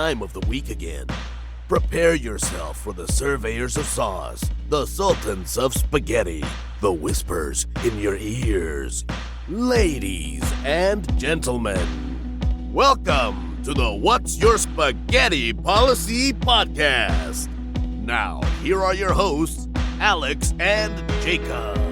time of the week again. Prepare yourself for the surveyors of sauce, the sultans of spaghetti, the whispers in your ears. Ladies and gentlemen, welcome to the What's Your Spaghetti Policy podcast. Now, here are your hosts, Alex and Jacob.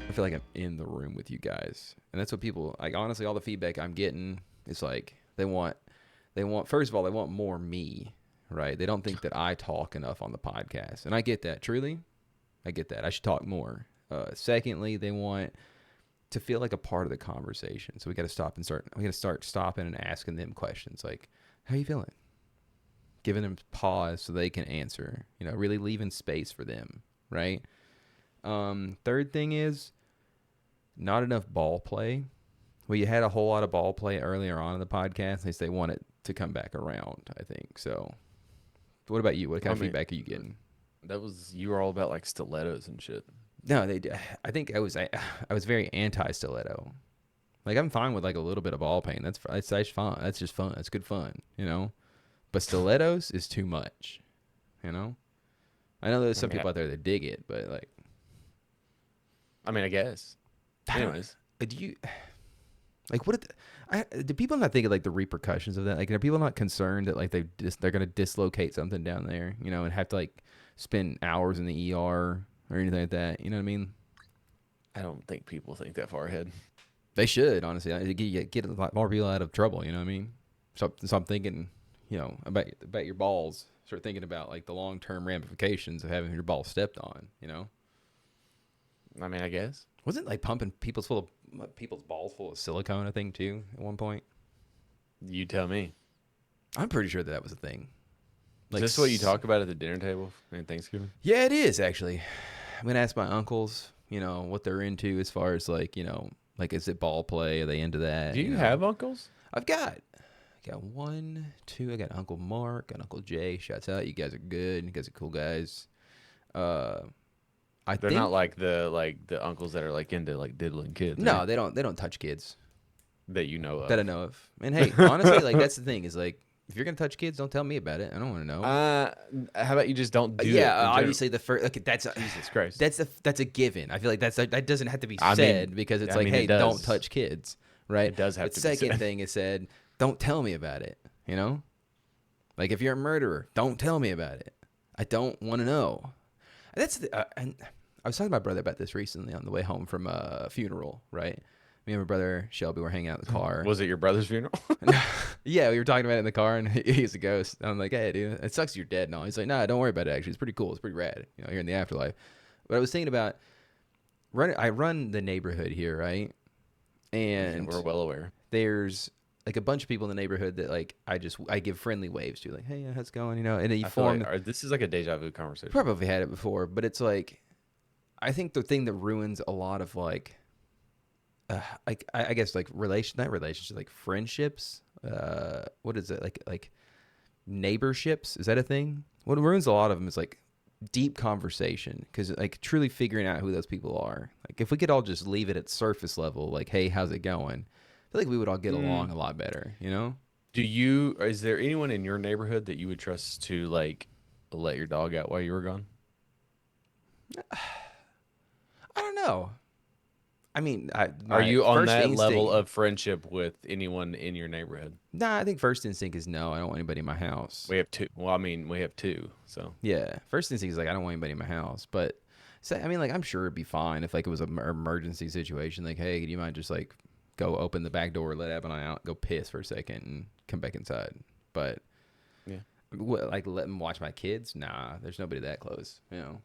I feel like I'm in the room with you guys, and that's what people like. Honestly, all the feedback I'm getting is like they want first of all, they want more me, right? They don't think that I talk enough on the podcast, and I get that. Truly, I get that. I should talk more. Secondly, they want to feel like a part of the conversation, so we got to start stopping and asking them questions like, "How you feeling?" Giving them pause so they can answer. You know, really leaving space for them, right? Third thing is not enough ball play. Well, you had a whole lot of ball play earlier on in the podcast. At least they want it to come back around, I think. So what about you? What kind of feedback are you getting? You were all about like stilettos and shit. No, I think I was very anti-stiletto. Like I'm fine with like a little bit of ball pain. That's fun. That's just fun. That's good fun, you know? But stilettos is too much, you know? I know there's some people out there that dig it, but like, I guess. Anyways, do you like do people not think of like the repercussions of that? Like, are people not concerned that like they're gonna dislocate something down there, you know, and have to like spend hours in the ER or anything like that? You know what I mean? I don't think people think that far ahead. They should, honestly. Get a lot more people out of trouble. You know what I mean? So I'm thinking, you know, about your balls. Start thinking about like the long-term ramifications of having your balls stepped on. You know? I guess. Wasn't like pumping people's balls full of silicone a thing too at one point? You tell me. I'm pretty sure that was a thing. Like, is this what you talk about at the dinner table at Thanksgiving? Yeah, it is actually. I'm gonna ask my uncles, you know, what they're into as far as like, you know, like is it ball play? Are they into that? Do you know? have uncles? I got 1, 2. I got Uncle Mark and Uncle Jay. Shouts out, you guys are good. You guys are cool guys. They're not like the uncles that are like into like diddling kids. No, right? they don't touch kids that you know of. That I know of. And hey, honestly, like that's the thing is like if you're gonna touch kids, don't tell me about it. I don't want to know. How about you just don't do it? Yeah, obviously the first. Okay, that's Jesus Christ. That's a given. I feel like that doesn't have to be said because it's like, hey, don't touch kids, right? It does have to be said. The second thing is said, don't tell me about it. You know, like if you're a murderer, don't tell me about it. I don't want to know. That's and I was talking to my brother about this recently on the way home from a funeral, right? Me and my brother Shelby were hanging out in the car. Was it your brother's funeral? Yeah, we were talking about it in the car, and he's a ghost. I'm like, hey, dude, it sucks you're dead and all. He's like, nah, don't worry about it, actually. It's pretty cool. It's pretty rad, you know, here in the afterlife. But I was thinking about, I run the neighborhood here, right? And we're well aware. There's like a bunch of people in the neighborhood that like I give friendly waves to, like, hey, how's it going? You know, and you form. Like, this is like a deja vu conversation. Probably had it before, but it's like, I think the thing that ruins a lot of like I guess like not relationships, like friendships. What is it like neighborships? Is that a thing? What ruins a lot of them is like deep conversation, because like truly figuring out who those people are. Like if we could all just leave it at surface level, like, hey, how's it going? I feel like we would all get along a lot better. You know? Is there anyone in your neighborhood that you would trust to like let your dog out while you were gone? I don't know. I mean, are you on that level of friendship with anyone in your neighborhood? Nah, I think first instinct is no. I don't want anybody in my house. We have two. Well, we have two. So yeah, first instinct is like I don't want anybody in my house. But like I'm sure it'd be fine if like it was an emergency situation. Like, hey, do you mind just like go open the back door, let Evan and I out, go piss for a second, and come back inside? But yeah, like let them watch my kids? Nah, there's nobody that close. You know.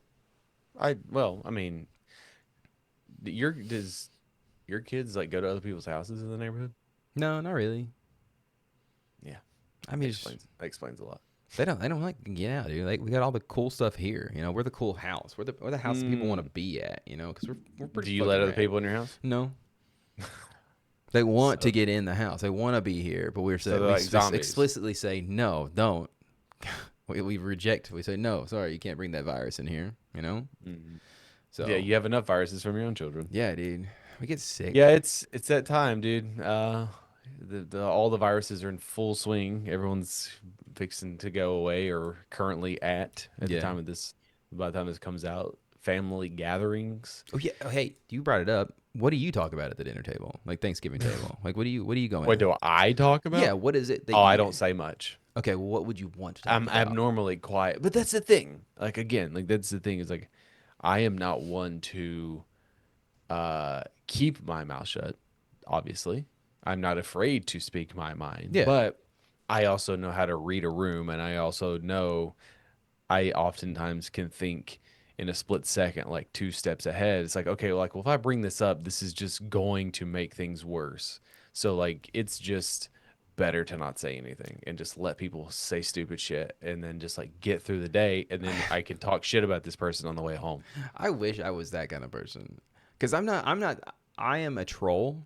Does your kids like go to other people's houses in the neighborhood? No, not really. Yeah, that explains a lot. They don't like get out, dude. Like we got all the cool stuff here. You know, we're the cool house. We're the house that people want to be at. You know, because we're pretty. Do you let other people in your house? No. They want to get in the house. They want to be here, but we explicitly say no, don't. We reject. We say no. Sorry, you can't bring that virus in here. You know. Mm-hmm. So Yeah, you have enough viruses from your own children. yeah, dude, we get sick. Yeah, it's that time, dude. The all the viruses are in full swing. Everyone's fixing to go away or currently at the Yeah. time of this. By the time this comes out, family gatherings. Oh yeah. Oh hey, you brought it up. What do you talk about at the dinner table, like Thanksgiving table? Like what are you going What at? do I talk Yeah. about? What is it that Oh, I you? don't say much. Okay. Well, what would you want to talk I'm about? abnormally quiet, but that's the thing. Like again, like that's the thing is like I am not one to keep my mouth shut. Obviously, I'm not afraid to speak my mind, Yeah. but I also know how to read a room, and I also know I oftentimes can think in a split second, like two steps ahead. It's like, okay, like, well, if I bring this up, this is just going to make things worse. So, like, it's just better to not say anything and just let people say stupid shit and then just like get through the day. And then I can talk shit about this person on the way home. I wish I was that kind of person. Because I'm not. I'm not. I am a troll.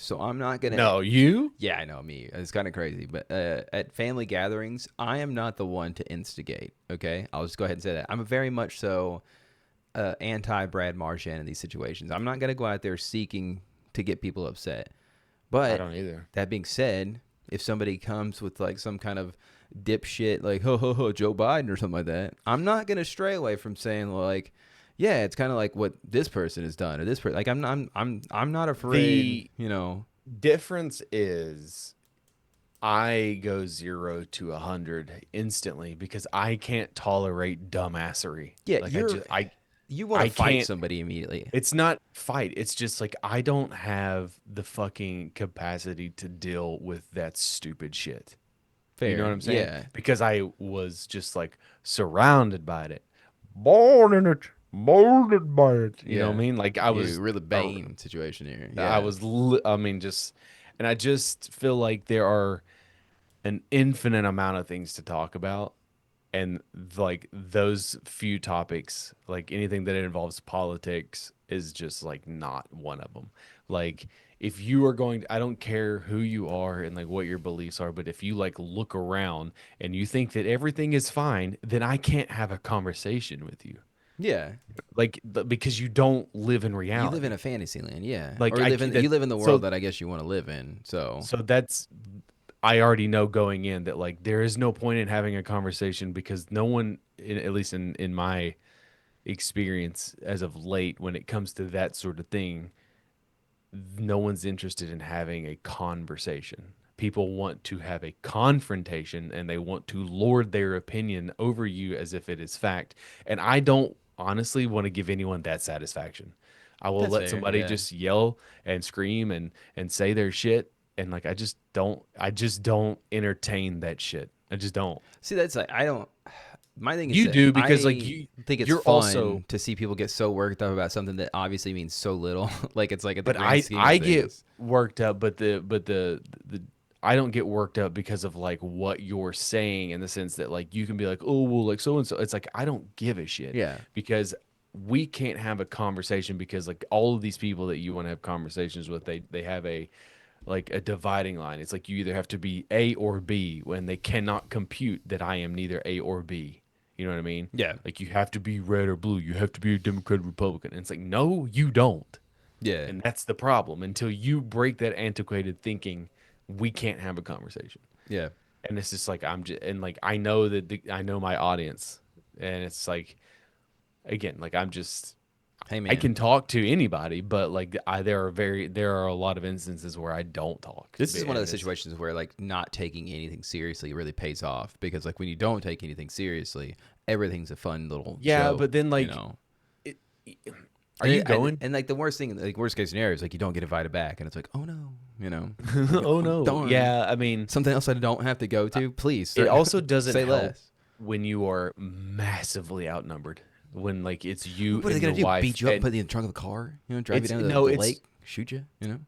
So I'm not gonna. No, you? Yeah, I know me. It's kind of crazy, but at family gatherings, I am not the one to instigate. Okay, I'll just go ahead and say that I'm very much so anti Brad Marchand in these situations. I'm not gonna go out there seeking to get people upset. I But don't either. that being said, if somebody comes with like some kind of dipshit like ho ho ho Joe Biden or something like that, I'm not gonna stray away from saying like, yeah, it's kind of like what this person has done or this person. Like I'm not afraid. The You know. difference is I go 0 to 100 instantly because I can't tolerate dumbassery. Yeah, Like you're you want I to fight can't. somebody immediately. It's not fight. It's just like I don't have the fucking capacity to deal with that stupid shit. You know what Fair. I'm saying? Yeah. Because I was just like surrounded by it, born in it, molded by it. You know what I Yeah. mean? Like You really Bane situation here. I Yeah. was, I mean, just, and I just feel like there are an infinite amount of things to talk about. And like those few topics, like anything that involves politics is just like not one of them. Like if you are going I don't care who you are and like what your beliefs are, but if you like look around and you think that everything is fine, then I can't have a conversation with you. Yeah. Like because you don't live in You live in reality. a fantasy land. Yeah. Like Or I you that live in the world so that I guess you want to live in. So so that's I already know going in that like there is no point in having a conversation because no one, at least in my experience as of late, when it comes to that sort of thing, no one's interested in having a conversation. People want to have a confrontation and they want to lord their opinion over you as if it is fact. And I don't honestly want to give anyone that satisfaction. I will that's let fair. somebody Yeah. just yell and scream and say their shit and like I just don't entertain that shit. I just don't. See, that's like I don't. My thing is You that do because like I think it's you're fun also to see people get so worked up about something that obviously means so little. Like it's like at the but grand scheme of I get things. worked up, but the I don't get worked up because of like what you're saying in the sense that like you can be like, oh well, like so and so. It's like I don't give a shit Yeah. because we can't have a conversation because like all of these people that you want to have conversations with, they have a like a dividing line. It's like you either have to be A or B when they cannot compute that I am neither A or B. You know what I mean? Yeah. Like you have to be red or blue. You have to be a Democrat or Republican. And it's like, no, you don't. Yeah. And that's the problem. Until you break that antiquated thinking, we can't have a conversation. Yeah. And it's just like I'm just and like I know that I know my audience, and it's like again like I'm just Hey I man, can talk to anybody, but like there are a lot of instances where I don't talk. this is one of And those situations where like not taking anything seriously really pays off because like when you don't take anything seriously, everything's a fun little yeah, joke. but then You like, know. it, are you And, going? and like the worst thing, like worst case scenario is like you don't get invited back, and it's like, oh no, you know, Oh oh, no, darn, yeah. I mean, something else I don't have to go to. Please, it sir, also doesn't say help less. when you are massively outnumbered. When like it's you What are they and gonna your do? wife, Beat you up, and put you in the trunk of the car? You know, drive you it's down to no, the it's lake, shoot you? You know?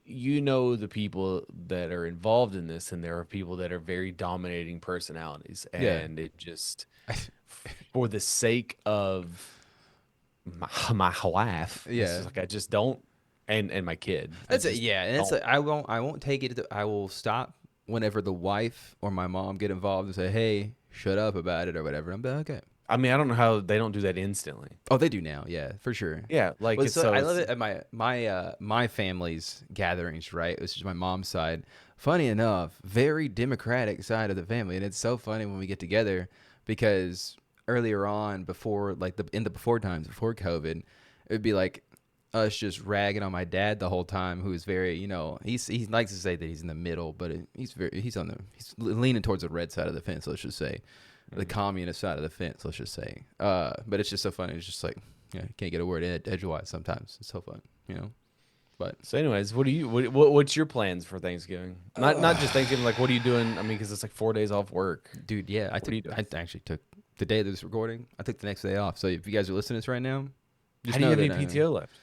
you know the people that are involved in this, and there are people that are very dominating personalities, Yeah, and it just for the sake of my wife, it's yeah. just like I just don't, and my kid, I That's it. just Yeah, and it's don't. like I won't take it. I will stop whenever the wife or my mom get involved and say, "Hey, shut up about it" or whatever. I'm like, okay. I mean, I don't know how they don't do that instantly. Oh, they do now. Yeah, for sure. Yeah, like Well, it's so so I love it's it at my family's gatherings, right? Which is my mom's side. Funny enough, very democratic side of the family, and it's so funny when we get together because earlier on, before like in the before times before COVID, it would be like us just ragging on my dad the whole time, who is very, he likes to say that he's in the middle, but he's leaning towards the red side of the fence. Let's just say the communist side of the fence. Let's just say, but it's just so funny. It's just like. Yeah, you can't get a word edgewise sometimes. It's so fun. But so. Anyways, what's your plans for Thanksgiving? Not just Thanksgiving. Like, what are you doing? I mean, because it's like 4 days off work. dude, yeah, What are you doing? I actually took the day of this recording. I took the next day off. So if you guys are listening to this right now, just How do you know have any that, PTO left?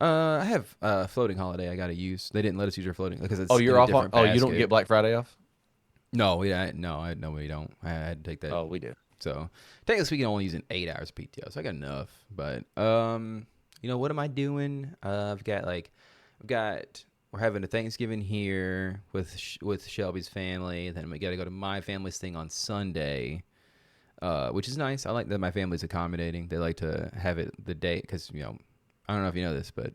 I have a floating holiday I got to use. They didn't let us use our floating because it's Oh, in you're a off on. different Oh, you don't basket. get Black Friday off. No, we don't. I had to take that. Oh, we do. So technically, we can only use 8 hours of PTO, so I got enough. But what am I doing? We're having a Thanksgiving here with Shelby's family. Then we got to go to my family's thing on Sunday, which is nice. I like that my family's accommodating. They like to have it the day because I don't know if you know this, but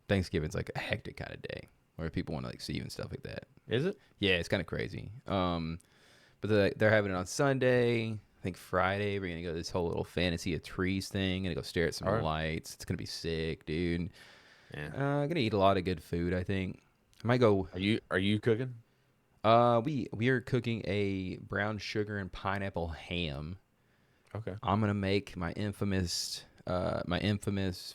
Thanksgiving's like a hectic kind of day where people want to like see you and stuff like that. Is it? Yeah, it's kind of crazy. But they're having it on Sunday. I think Friday we're gonna go to this whole little fantasy of trees thing. Gonna go stare at some Alright. lights. It's gonna be sick, dude. Yeah. Gonna eat a lot of good food. I think I might go. Are you cooking? We are cooking a brown sugar and pineapple ham. Okay. I'm gonna make my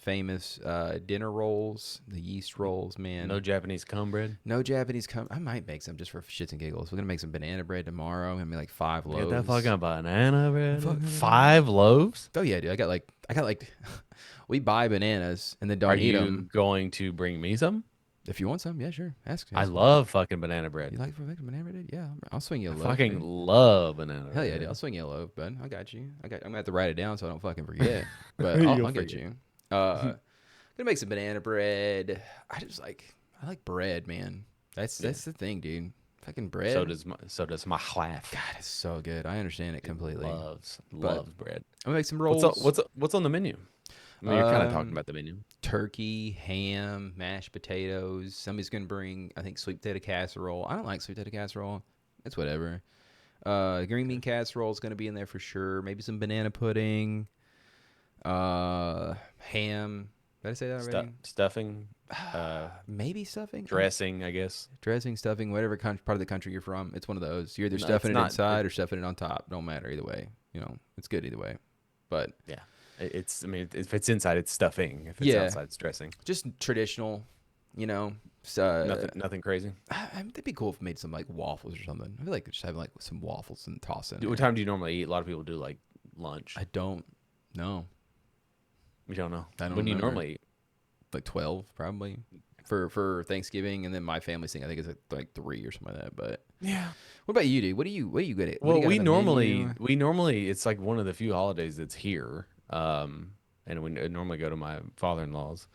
famous dinner rolls, the yeast rolls, man. No Japanese comb bread. No Japanese I might make some just for shits and giggles. We're gonna make some banana bread tomorrow. Gonna be like 5 loaves. Get that fucking banana bread. Fuck. 5 loaves. Oh yeah, dude. I got like we buy bananas and then don't Are eat you them. going to bring me some? If you want some, yeah, sure. Ask. I me. love fucking banana bread. You like for banana bread? Yeah, I'll swing you a I loaf. fucking dude. love banana bread. Hell yeah, dude. I'll swing you a loaf, bud. I got you. I'm gonna have to write it down so I don't fucking forget. But You'll I'll get forget. you. Gonna make some banana bread. I like bread, man. That's the thing, dude. Fucking bread. So does my wife. God, it's so good. I understand it completely. Loves But- bread. I'm gonna make some rolls. What's on the menu? I mean, you're kind of talking about the menu. Turkey, ham, mashed potatoes. Somebody's gonna bring, I think, sweet potato casserole. I don't like sweet potato casserole. It's whatever. Green bean casserole is gonna be in there for sure. Maybe some banana pudding. Ham. Did I say that already? Stuffing, Maybe stuffing. dressing, I guess. Dressing, stuffing, whatever part of the country you're from. It's one of those. You're either No, stuffing it's it not- inside or stuffing it on top. Don't matter either way. It's good either way. But Yeah. I mean, if it's inside, it's stuffing. If it's Yeah. outside, it's dressing. just traditional. Nothing crazy. It'd be cool if we made some like waffles or something. I feel like just having like some waffles and toss in. What there. time do you normally eat? A lot of people do like lunch. I don't know. You don't know. I don't When do you remember. normally eat? Like 12 probably for Thanksgiving, and then my family's thing I think is like 3 or something like that. But Yeah. what about you, dude? What are you good at? What do Well, you got we on the normally menu? it's like one of the few holidays that's here. And we normally go to my father-in-law's,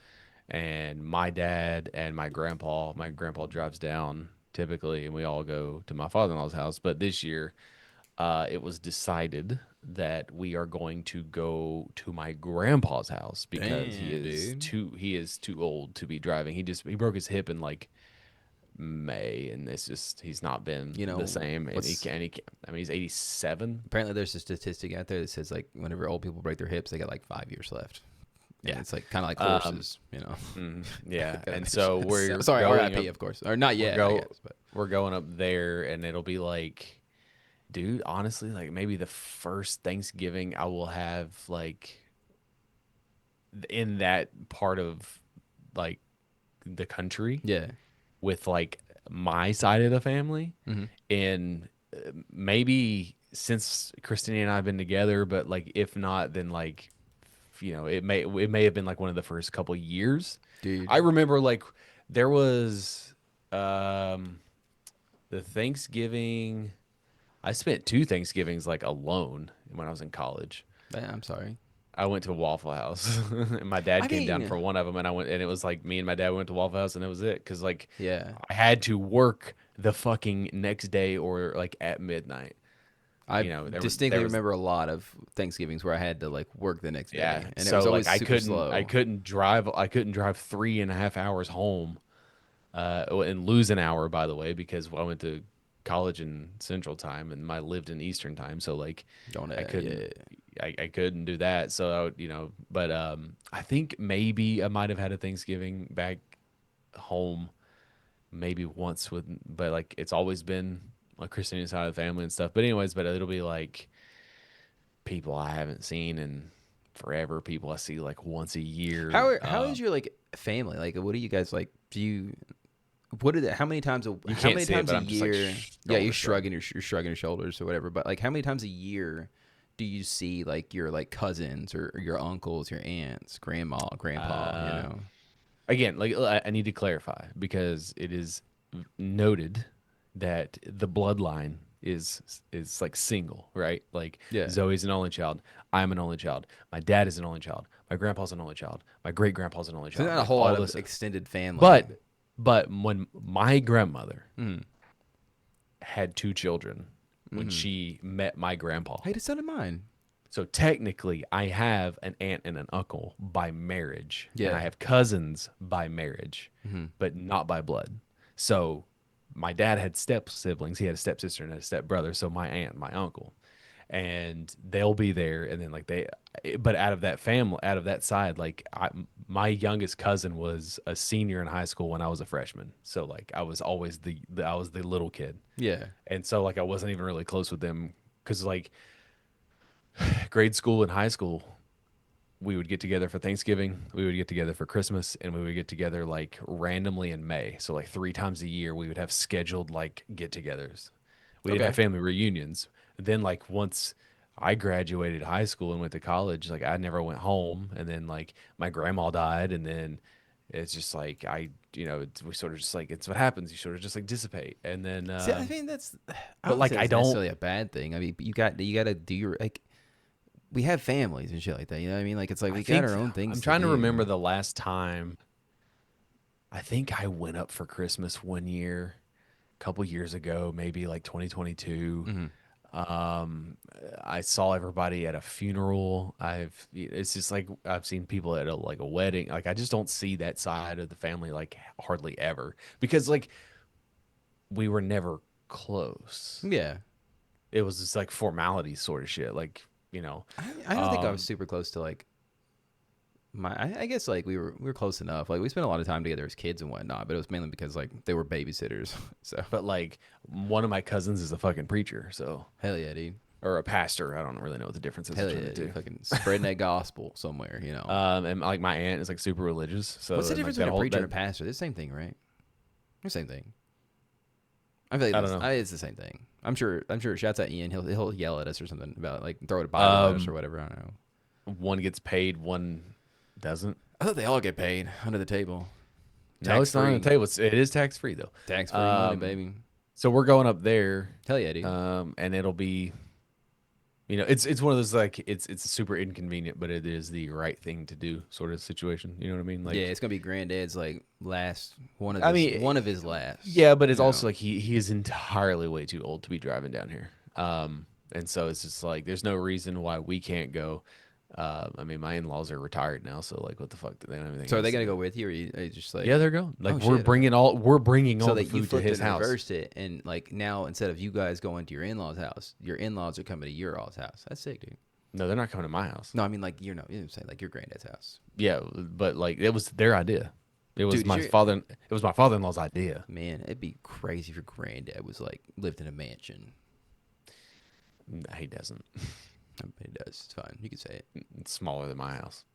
and my dad and my grandpa. My grandpa drives down typically, and we all go to my father-in-law's house. But this year, it was decided that we are going to go to my grandpa's house because Damn, dude. he is too old to be driving. He broke his hip in like May, and he's not been the same. And he what's- can't. I mean, he's 87. Apparently there's a statistic out there that says like whenever old people break their hips, they got like 5 years left. And Yeah. it's like kind of like horses, Yeah, Gotta and make so sure- we're sorry, going RIP, up- of course, or not yet. go- I guess, but we're going up there, and it'll be like, dude, honestly, like maybe the first Thanksgiving I will have like in that part of like the country yeah, with like my side of the family, Mhm. and maybe since Christina and I have been together, but like if not, then like it may have been like one of the first couple years. dude. I remember like there was the Thanksgiving. I spent 2 Thanksgivings like alone when I was in college. I'm sorry. I went to a Waffle House, and my dad I came down mean- for one of them, and it was like me and my dad went to Waffle House, and it was it, because like Yeah. I had to work the fucking next day or like at midnight. I you know, distinctly there was, remember a lot of Thanksgivings where I had to like work the next yeah. day, and it So was like always super slow. I couldn't drive. I couldn't drive 3.5 hours home, and lose an hour, by the way, because I went to college in Central Time and I lived in Eastern Time. So like Don't I couldn't. yeah. I couldn't do that. So I would, you know, but I think maybe I might have had a Thanksgiving back home maybe once with, but like it's always been like Christina's side of the family and stuff. But anyways, but it'll be like people I haven't seen in forever, people I see like once a year. How is your like family? Like, what do you guys like? Do you what did how many times You how can't many see it, times but a I'm just like year? Yeah, shoulder shrug. you're shrugging your shoulders or whatever. But like, how many times a year do you see like your like cousins or your uncles, your aunts, grandma, grandpa? You Uh, know. Again, like I need to clarify because it is noted that the bloodline is like single, right? Like Yeah. Zoe's an only child, I'm an only child, my dad is an only child, my grandpa's an only child, my great grandpa's an only So there's child. not a Like whole all lot of this, extended family. but when my grandmother Mm. had two children when Mm-hmm. she met my grandpa, Hey, the son of mine. so technically I have an aunt and an uncle by marriage, and I Yeah. have cousins by marriage, Mm-hmm. but not by blood. So my dad had step siblings. He had a stepsister and a step brother. So my aunt, my uncle, and they'll be there. And then like but out of that family, out of that side, like my youngest cousin was a senior in high school when I was a freshman. So like I was always I was the little kid. Yeah. And so like I wasn't even really close with them because like grade school and high school, we would get together for Thanksgiving, we would get together for Christmas, and we would get together like randomly in May. So like 3 times a year, we would have scheduled like get-togethers. We didn't Okay. have family reunions. Then like once I graduated high school and went to college, like I never went home. And then like my grandma died, and then it's just like we sort of just like it's what happens. You sort of just like dissipate, and then See, I mean that's. I but don't like think I it's don't. necessarily a bad thing. I mean, you got to do your like. We have families and shit like that. You know what I mean? Like it's like I we think got our own things. I'm trying to do. remember the last time. I think I went up for Christmas one year, a couple years ago, maybe like 2022. Mm-hmm. I saw everybody at a funeral. It's just like I've seen people at like a wedding. Like I just don't see that side of the family like hardly ever because like we were never close. Yeah. It was just like formality sort of shit. Like, you know, I don't think I was super close to like my. I guess like we were close enough. Like we spent a lot of time together as kids and whatnot, but it was mainly because like they were babysitters. So but like one of my cousins is a fucking preacher. So, hell yeah, dude. or a pastor. I don't really know what the difference is Hell between yeah, the two. dude. Fucking spreading that gospel somewhere. You know. And like my aunt is like super religious. So What's the and, like, difference that between a whole- preacher and a that- pastor? They're the same thing, right? They're the same thing. I feel like I don't know. it's the same thing. I'm sure. Shouts at Ian. He'll yell at us or something about like throw a Bible at us or whatever. I don't know. One gets paid, one doesn't. I thought they all get paid under the table. No, it's not on the Tax-free. table. It is tax free though. Tax free money, Um, baby. So we're going up there, Hell yeah, dude. and it'll be, it's one of those like it's super inconvenient, but it is the right thing to do sort of situation. You know what I mean? Like, yeah, it's gonna be granddad's like last one of I his, mean, one of his last. yeah, but it's you also know. like he is entirely way too old to be driving down here. And so it's just like there's no reason why we can't go. I mean, my in-laws are retired now, so like, what the fuck? They don't have anything So are they else to gonna do. go with you, or are you just like? Yeah, they're going. Like Oh, shit. we're bringing all So the that you food to flipped his and house. reversed it, and like now instead of you guys going to your in-laws' house, your in-laws are coming to your all's house. That's sick, dude. No, they're not coming to my house. No, I mean like you know what I'm saying, like your granddad's house. Yeah, but like it was their idea. It was Dude, my you're- father. It was my father-in-law's idea. Man, it'd be crazy if your granddad was like lived in a mansion. Nah, he doesn't. I bet he does. It's fine. You can say it It's smaller than my house.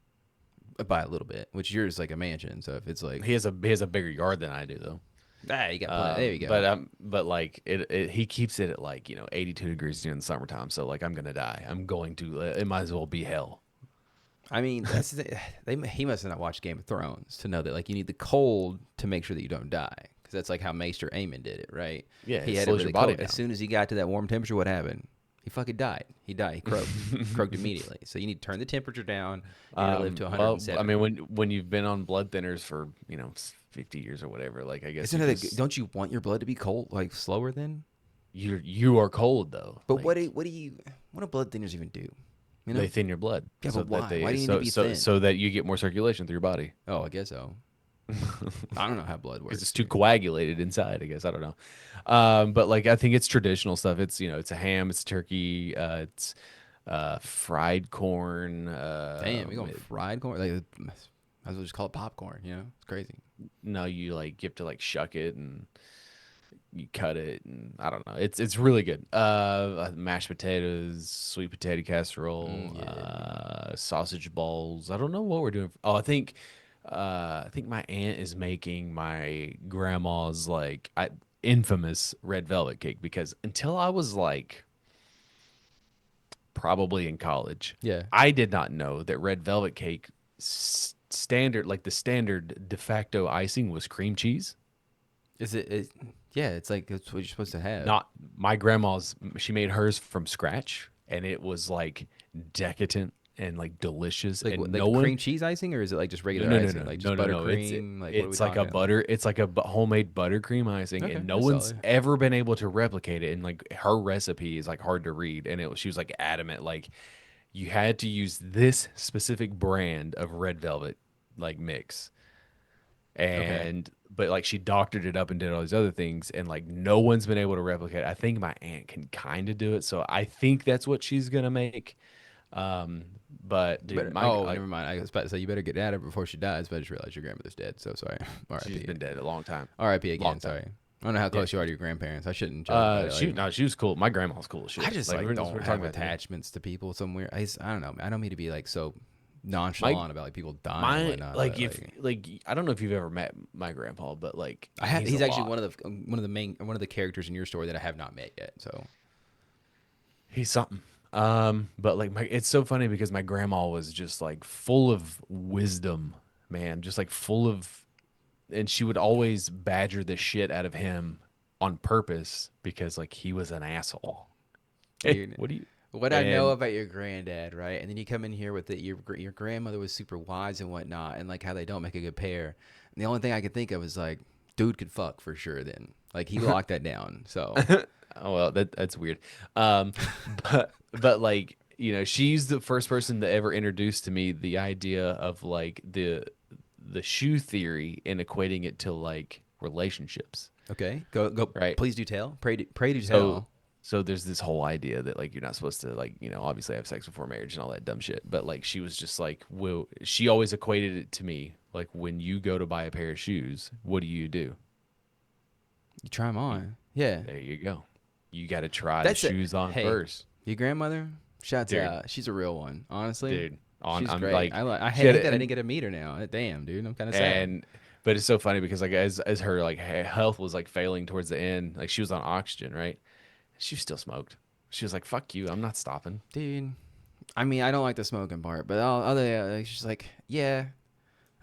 by a little bit, which yours is like a mansion. So if it's like, He has a bigger yard than I do though. you got plenty. There you go. But like he keeps it at like 82 degrees during the summertime. So like I'm gonna die. I'm going to. It might as well be hell. I mean, he must have not watched Game of Thrones to know that like you need the cold to make sure that you don't die. Because that's like how Maester Aemon did it, right? Yeah, he it had slows really your body cold. down. As soon as he got to that warm temperature, what happened? He fucking died. He died. He croaked. Croaked immediately. So you need to turn the temperature down and live to Well, 107. I mean, when you've been on blood thinners for 50 years or whatever, like I guess Isn't you it just- don't you want your blood to be cold, like slower then? you are cold though. But Like, what do blood thinners even do? You know? they thin your blood. Yeah, so but why? that they, Why do you need so, to be so, thin? so that you get more circulation through your body. Oh, I guess so. I don't know how blood works. Because it's too coagulated inside, I guess. I don't know. But like I think it's traditional stuff. It's it's a ham, it's a turkey, it's fried corn. Damn, you going fried corn? Like, might as well just call it popcorn. You know, it's crazy. No, you have to like shuck it and you cut it, and I don't know. It's really good. Mashed potatoes, sweet potato casserole, sausage balls. I don't know what we're doing. Oh, I think my aunt is making my grandma's like infamous red velvet cake, because until I was like probably in college, Yeah. I did not know that red velvet cake standard, like the standard de facto icing, was cream cheese. Is it? Yeah, it's like that's what you're supposed to have. Not my grandma's. She made hers from scratch, and it was like decadent and like delicious. like And what, no like one, cream cheese icing, or is it like just regular no, no, icing, no, like no, just no, no. buttercream? Like what are we It's like a talking about? butter. It's like a homemade buttercream icing, Okay, and no that's one's solid. ever been able to replicate it. And like her recipe is like hard to read, and she was like adamant, like you had to use this specific brand of red velvet like mix. And but like she doctored it up and did all these other things, and like no one's been able to replicate it. I think my aunt can kind of do it, so I think that's what she's gonna make. But dude, Never mind. I was about to say you better get at her before she dies, but I just realized your grandmother's dead. So sorry. she's R.I.P. been dead a long time. R.I.P. again. Long time. Sorry. I don't know how close you are to your grandparents. I shouldn't joke about it. Like, She was cool. My grandma's cool as shit. I just like we're don't talking have about that. attachments to people somewhere. I don't know. I don't mean to be like so nonchalant about like people dying and whatnot. Like but, if like I don't know if you've ever met my grandpa, but like I have, he's actually one one of the characters in your story that I have not met yet. So he's something. But like it's so funny because my grandma was just like full of wisdom, man, just like full of, and she would always badger the shit out of him on purpose because like he was an asshole. Dude, What do you? what I know about your granddad, right? And then you come in here with your grandmother was super wise and whatnot, and like how they don't make a good pair. And the only thing I could think of was like, dude could fuck for sure. Then like he locked that down. So Oh well, that's weird. But like she's the first person that ever introduced to me the idea of like the shoe theory and equating it to like relationships. okay, go Right. Please do tell. Pray do So tell. so there's this whole idea that like you're not supposed to like obviously have sex before marriage and all that dumb shit. But like she was just like, she always equated it to me like when you go to buy a pair of shoes, what do? You try them on. Yeah. There you go. You got to try That's the it. shoes on Hey, first. Your grandmother, shouts Dude. out. She's a real one, honestly. Dude, She's I'm great. like, I she hate had that I and- didn't get to meet her now. Damn, dude, I'm kind of sad. But it's so funny because like as her like health was like failing towards the end, like she was on oxygen, right? She still smoked. She was like, "Fuck you, I'm not stopping." Dude, I mean, I don't like the smoking part, but she's like, yeah.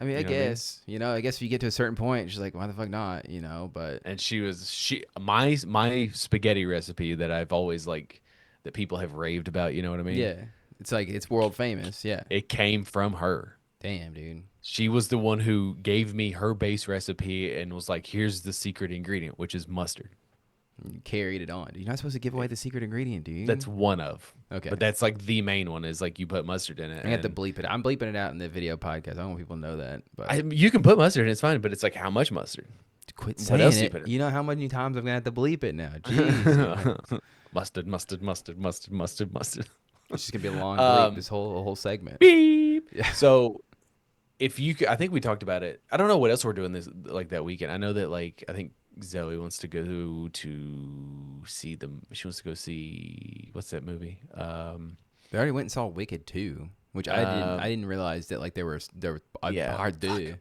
I mean, I You know what I mean? guess, I guess if you get to a certain point, she's like, why the fuck not, but And my spaghetti recipe that I've always like that people have raved about. You know what I mean? yeah, it's like, it's world famous. Yeah. It came from her. Damn, dude. She was the one who gave me her base recipe and was like, "Here's the secret ingredient, which is mustard." You carried it on. You're not supposed to give away the secret ingredient, dude. That's one of. Okay. But that's like the main one is like you put mustard in it. I have to and- bleep it. I'm bleeping it out in the video podcast. I don't want people to know that. But you can put mustard in, it's fine, but it's like how much mustard? quit what saying else do you it. put in? You know how many times I'm gonna have to bleep it now? Jeez. Mustard, mustard, mustard, mustard, mustard, mustard. It's just gonna be a long bleep. This whole segment. Beep. Yeah. So if you could, I think we talked about it. I don't know what else we're doing this like that weekend. I know that like I think Zoe wants to go to see them. She wants to go see what's that movie? They already went and saw Wicked 2, which I didn't realize that like there were Yeah, hard to.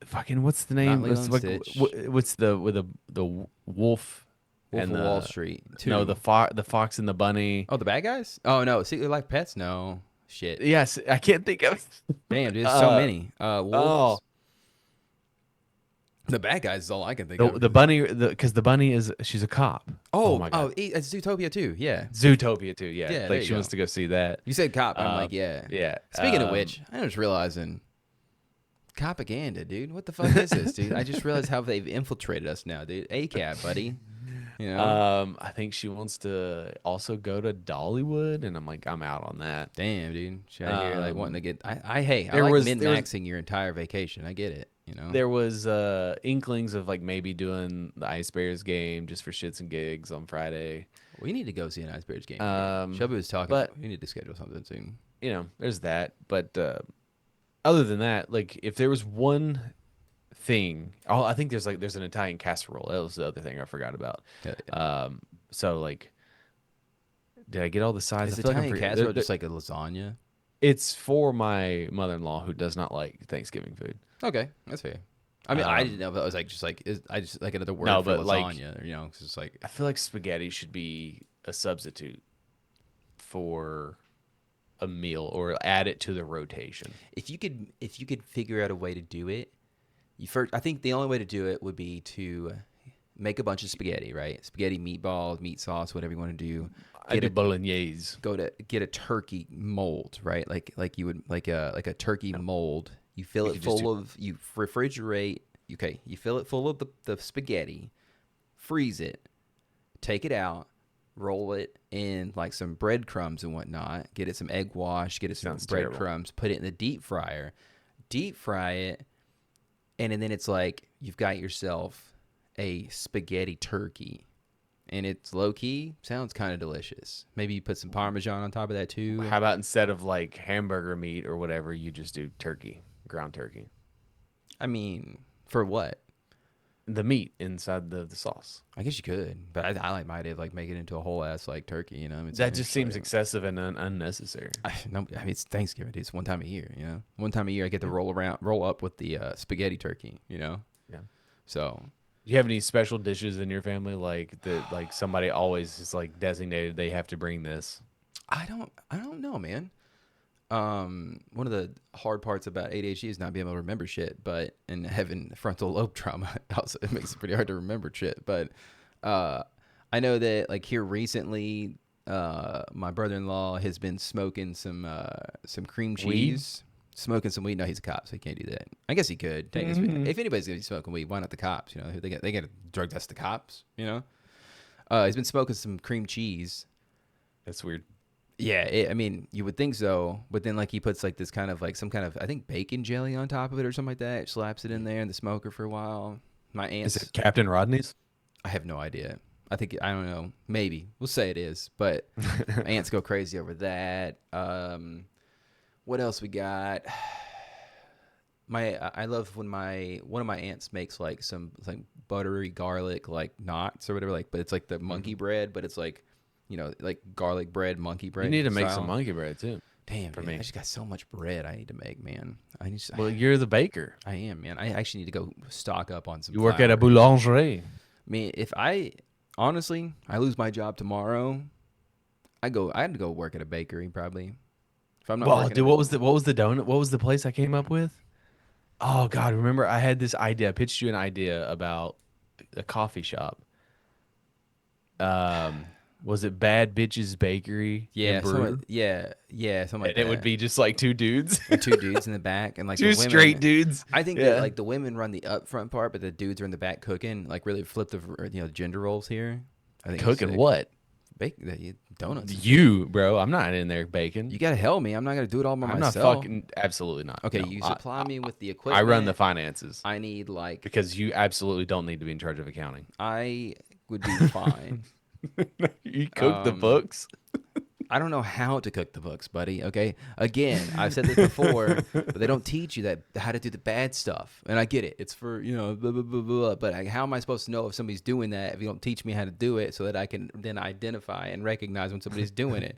Fucking what's the name? Lilo What's, and like, Stitch. what's the with the wolf Wolf and of the Wall Street 2. No, the fox and the bunny. Oh, the bad guys? Oh no, Secret Life Pets? No. Shit. Yes, I can't think of. Damn, dude, there's so many. Wolves. Oh, The bad guys is all I can think of. the bunny, because the bunny she's a cop. Oh, my God. It's Zootopia too. Yeah. Zootopia too. Yeah, Yeah, there like you she go. wants to go see that. You said cop. I'm like, yeah. Yeah. Speaking of which, I was realizing propaganda, dude. What the fuck is this, dude? I just realized how they've infiltrated us now, dude. ACAB, buddy. You know? I think she wants to also go to Dollywood, and I'm like, I'm out on that. Damn, dude. She out here like wanting to get. I there like was- min there was- maxing your entire vacation. I get it. You know. There was inklings of like maybe doing the Ice Bears game just for shits and gigs on Friday. We need to go see an Ice Bears game. Um, Shelby was talking. but- We need to schedule something soon. You know, there's that. But other than that, like if there was one thing, I think there's an Italian casserole. That was the other thing I forgot about. Yeah. So like, did I get all the sides? Is I feel like I'm Italian forgetting- casserole just like a lasagna? It's for my mother-in-law who does not like Thanksgiving food. Okay, that's fair. I mean, I Um, didn't know if that was like just like I just like another word No, for but, like- lasagna. You know, 'cause it's like I feel like spaghetti should be a substitute for a meal or add it to the rotation. if you could figure out a way to do it, I think the only way to do it would be to make a bunch of spaghetti, right? Spaghetti, meatballs, meat sauce, whatever you want to do. I do bolognese. Get a turkey mold, right? Like you would like a turkey mold. You fill You it could just full of you refrigerate. Okay, you fill it full of the spaghetti, freeze it, take it out, roll it in like some breadcrumbs and whatnot. Get it some egg wash. Get it some Sounds terrible. breadcrumbs. Put it in the deep fryer. Deep fry it, and then it's like you've got yourself a spaghetti turkey. And it's low key, sounds kind of delicious. Maybe you put some Parmesan on top of that too. How about instead of like hamburger meat or whatever, you just do turkey, ground turkey? I mean, for what? The meat inside the sauce. I guess you could, but I like my idea of like making it into a whole ass like turkey. You know, That just seems excessive and unnecessary. No, I mean it's Thanksgiving. Dude. It's one time a year. You know, one time a year I get to roll up with the spaghetti turkey. You know, Yeah. so Do you have any special dishes in your family like that? Like somebody always is like designated they have to bring this. I don't know, man. One of the hard parts about ADHD is not being able to remember shit, and having frontal lobe trauma also it makes it pretty hard to remember shit. But I know that like here recently, my brother-in-law has been smoking some cream cheese. Smoking some weed. No, he's a cop, so he can't do that. I guess he could. If anybody's gonna be smoking weed, why not the cops? You know, they got to drug test the cops. You know, he's been smoking some cream cheese. That's weird. Yeah, I mean, you would think so, but then like he puts like this kind of like some kind of I think bacon jelly on top of it or something like that. Slaps it in there in the smoker for a while. My aunt's. Is it Captain Rodney's? I have no idea. I don't know. Maybe we'll say it is, but my aunts go crazy over that. What else we got? I love when one of my aunts makes like some like buttery garlic like knots or whatever, like, but it's like the monkey bread, but it's like, you know, like garlic bread, monkey bread. You need to make style. some monkey bread too. Damn, for man, me. I just got so much bread I need to make, man. Well, you're the baker. I am, man. I actually need to go stock up on some. You work at a flour. boulangerie. I mean, if I honestly lose my job tomorrow, I had to go work at a bakery probably. If I'm not Well, working dude, at- what was the donut? What was the place I came up with? Oh God, remember I had this idea. I pitched you an idea about a coffee shop. Was it Bad Bitches Bakery? Yeah, and Brew? something like And that. it would be just like two dudes, And two dudes in the back, and like two the women, straight dudes. I think Yeah. that like the women run the up front part, but the dudes are in the back cooking. Like really flip the gender roles here. I think it's Cooking sick. what? Donuts. You, bro. I'm not in there baking. You gotta help me. I'm not gonna do it all by I'm myself. not fucking. Absolutely not. Okay, No, you I- supply me with the I equipment. run the finances I need like because you absolutely don't need to be in charge of accounting. I would be fine. You cook the books. I don't know how to cook the books, buddy. Okay. Again, I've said this before, but they don't teach you that how to do the bad stuff. And I get it. It's for, you know, blah, blah, blah, blah. But how am I supposed to know if somebody's doing that if you don't teach me how to do it so that I can then identify and recognize when somebody's doing it?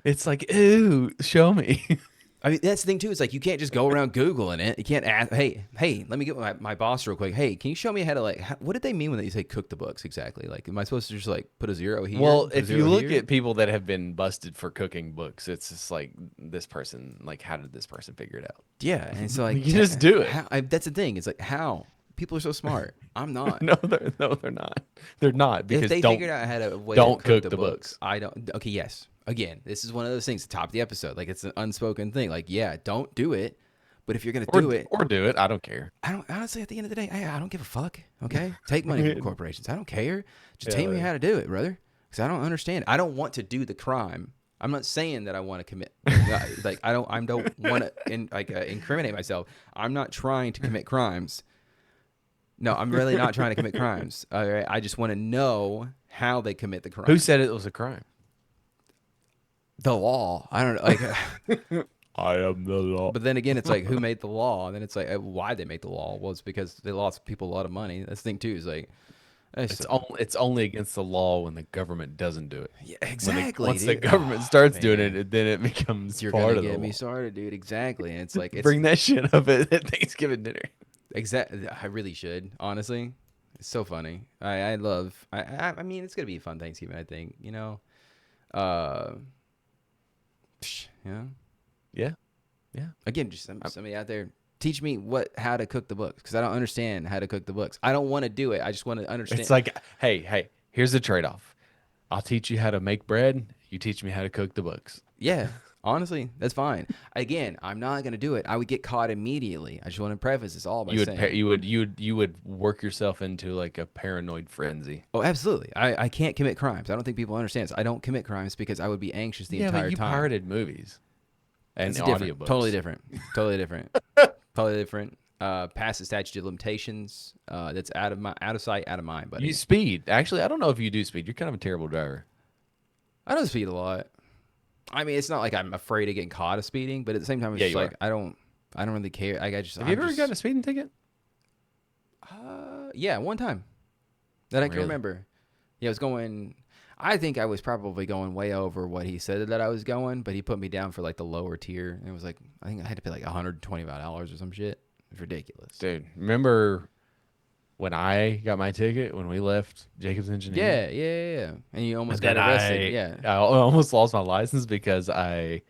It's like, ooh, show me. I mean, that's the thing too. It's like you can't just go around Googling it. You can't ask, hey, let me get my boss real quick. Hey, can you show me how to what did they mean when they say cook the books exactly? Like, am I supposed to just like put a zero here? Well, put a if you zero look here? at people that have been busted for cooking books, it's just like this person, like, how did this person figure it out? Yeah, and so like You just do it. That's the thing. It's like how people are so smart. I'm not. No, they're not. They're not because If they don't figured out how to way don't to cook the the books. I don't. Okay, yes. Again, this is one of those things. Top of the episode, like it's an unspoken thing. Like, yeah, don't do it, But if you're gonna Or do it, or do it. I don't care. I don't honestly. At the end of the day, I don't give a fuck. Okay, take money from corporations. I don't care. Just tell me how to do it, brother. Because I don't understand. I don't want to do the crime. I'm not saying that I want to commit. Like I don't want to incriminate myself. I'm not trying to commit crimes. No, I'm really not trying to commit crimes. All right, I just want to know how they commit the crime. Who said it was a crime? The law? I don't know. Like, I am the law. but then again, it's like who made the law, and then it's like why they make the law. Well, it's because they lost people a lot of money. That's the thing too. Is like It's only against the law when the government doesn't do it. yeah, exactly. Once the dude. government starts man. doing it, then it becomes You're part gonna of the get law. me started, dude. Exactly, and it's like it's Bring that shit up at Thanksgiving dinner. exactly. I really should, honestly. It's so funny. I mean, it's gonna be a fun Thanksgiving. I think yeah. Yeah, yeah. Again, just somebody out there teach me how to cook the books because I don't understand how to cook the books. I don't want to do it. I just want to understand. It's like, hey, here's the trade-off. I'll teach you how to make bread. You teach me how to cook the books. Yeah, honestly, that's fine. Again, I'm not gonna do it. I would get caught immediately. I just want to preface this all by saying You would work yourself into like a paranoid frenzy. oh, absolutely. I can't commit crimes. I don't think people understand this. I don't commit crimes because I would be anxious the Yeah, entire but you time. pirated movies and It's different. audiobooks. Totally different. Totally different. Totally different. Past the statute of limitations. That's out of sight, out of mind. But You speed. Actually, I don't know if you do speed. You're kind of a terrible driver. I don't speed a lot. I mean, it's not like I'm afraid of getting caught of speeding, but at the same time, it's Yeah, just you like I don't really care. Like, Have you ever gotten a speeding ticket? Yeah, one time that I can Really? remember. Yeah, I was going. I think I was probably going way over what he said that I was going, but he put me down for like the lower tier, and it was like I think I had to pay like $125 or some shit. It's ridiculous. Dude, remember when I got my ticket when we left Jacobs Engineering? Yeah. And you almost Then got arrested. Yeah. I almost lost my license because I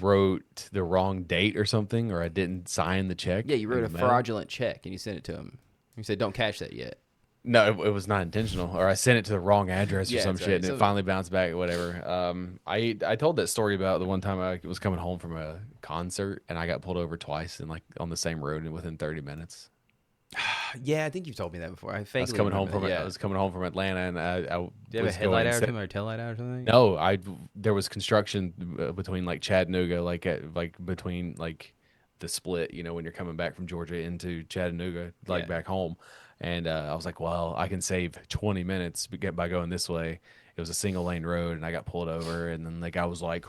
wrote the wrong date or something, or I didn't sign the check. Yeah, you wrote in a the mail. fraudulent check and you sent it to him. You said, "Don't cash that yet." No, it was not intentional, or I sent it to the wrong address or Yeah, some that's shit, right. and So- it finally bounced back. Whatever. I told that story about the one time I was coming home from a concert and I got pulled over twice and like on the same road and within 30 minutes. Yeah, I think you've told me that before. I I was vaguely coming home remember from that, I was coming home from Atlanta and I Do you have a was headlight going out or se- something or tail light out or something? No, there was construction between like Chattanooga, between like the split, when you're coming back from Georgia into Chattanooga, Yeah. back home. And I was like, well, I can save 20 minutes by going this way. It was a single lane road, and I got pulled over. And then the guy was like,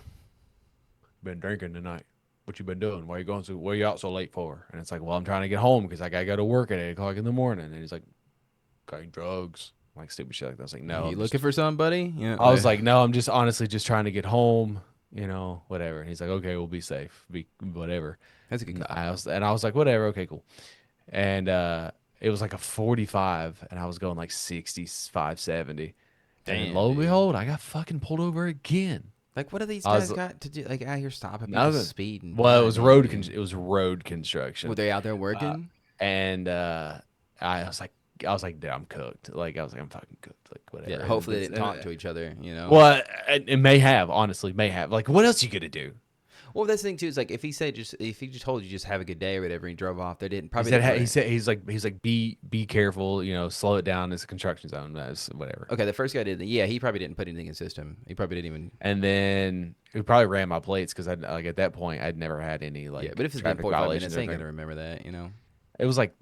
"Been drinking tonight? What you been doing? Why you out so late for?" And it's like, "Well, I'm trying to get home because I gotta go to work at 8 o'clock in the morning." And he's like, "Got drugs?" Like stupid shit like that. I was like, "No." You looking for somebody? Yeah. I was like, "No, I'm just honestly just trying to get home." Whatever. And he's like, "Okay, we'll be safe. Be whatever." That's a good call. I was like, "Whatever. Okay, cool." And it was like a 45, and I was going like 65, 70. And Damn, lo and dude. behold, I got fucking pulled over again. Like, what do these I was- guys got to do? Like, out here stopping people Nothing. speeding. Well, it God was damn, road. dude. It was road construction. Were they out there working? And I was like, dude, I'm cooked. Like, I was like, I'm fucking cooked. Like, whatever. Yeah. Hopefully, they And- didn't talk to each other. Well, it may have, honestly, may have. Like, what else you gonna do? Well, that's the thing too. Is like if he just told you just have a good day or whatever, and he drove off, they didn't He probably. said, didn't he's like, be careful. Slow it down. It's a construction zone. That's whatever. Okay, the first guy did. Yeah, he probably didn't put anything in the system. He probably didn't even. And then he probably ran my plates because at that point I'd never had any like Yeah, but if it's been traffic 45 violations minutes, or they ain't anything. gonna remember that. It was like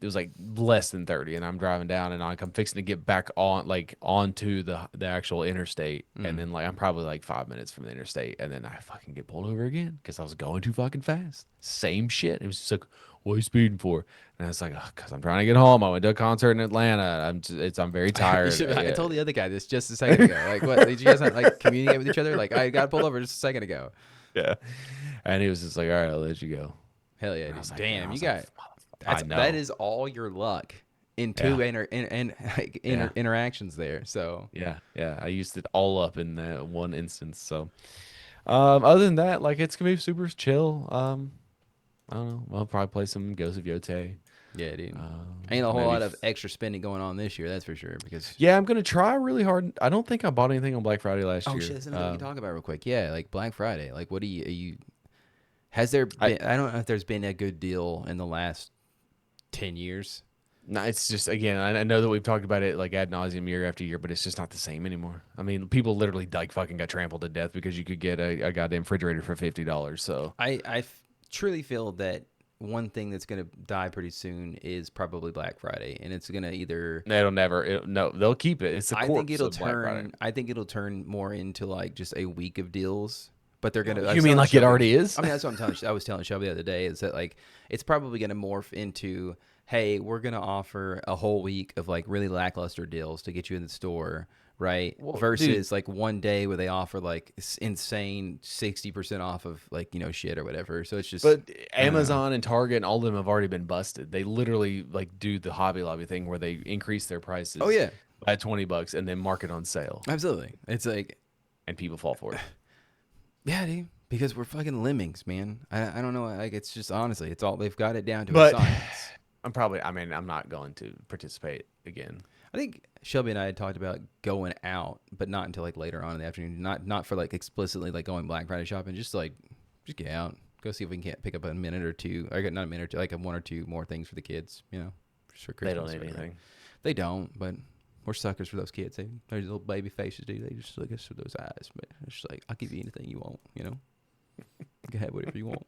less than 30, and I'm driving down, and I'm fixing to get back onto the actual interstate, and then I'm probably like 5 minutes from the interstate, and then I fucking get pulled over again because I was going too fucking fast. Same shit. It was just like, what are you speeding for? And it's like, because I'm trying to get home. I went to a concert in Atlanta. I'm very tired. I told the other guy this just a second ago. Like, what? Did you guys not like communicate with each other? Like, I got pulled over just a second ago. Yeah. And he was just like, all right, I'll let you go. Hell yeah, And I dude. was like, Damn, I you was got. like, That's, I know. that is all your luck in two interactions there. So Yeah, I used it all up in that one instance. So, other than that, like it's gonna be super chill. I don't know. I'll probably play some Ghost of Yotei. yeah, dude. Ain't a whole maybe lot of extra spending going on this year. That's for sure. Because Yeah, I'm gonna try really hard. I don't think I bought anything on Black Friday last oh year. shit, that's another thing we can talk about real quick. Yeah, like Black Friday. Like, what are you? Has there been? I don't know if there's been a good deal in the last 10 years. No, it's just again. I know that we've talked about it like ad nauseum year after year, but it's just not the same anymore. I mean, people literally like fucking got trampled to death because you could get a goddamn refrigerator for $50. So I truly feel that one thing that's going to die pretty soon is probably Black Friday, and it's going to either. it'll never. No, they'll keep it. It's the I corpse think it'll of Black Friday. turn. I think it'll turn more into like just a week of deals. But they're gonna. You mean like it already is? I mean, that's what I'm telling. I was telling Shelby the other day is that like it's probably gonna morph into, hey, we're gonna offer a whole week of like really lackluster deals to get you in the store, right? Well, Versus dude. like one day where they offer like insane 60% off of like shit or whatever. So it's just. But Amazon and Target and all of them have already been busted. They literally like do the Hobby Lobby thing where they increase their prices. Oh yeah, by $20 and then mark it on sale, absolutely. It's like. and people fall for it. Yeah, dude. Because we're fucking lemmings, man. I don't know. Like it's just honestly, it's all they've got it down to a But science. I'm not going to participate again. I think Shelby and I had talked about going out, but not until like later on in the afternoon. Not for like explicitly like going Black Friday shopping. Just get out, go see if we can pick up a minute or two. Or not a minute or two, like one or two more things for the kids. Just for They Christmas. don't need or whatever. anything. They don't, but we're suckers for those kids. They're little baby faces, dude. They just look us with those eyes. But it's just like I'll give you anything you want. You can have whatever you want.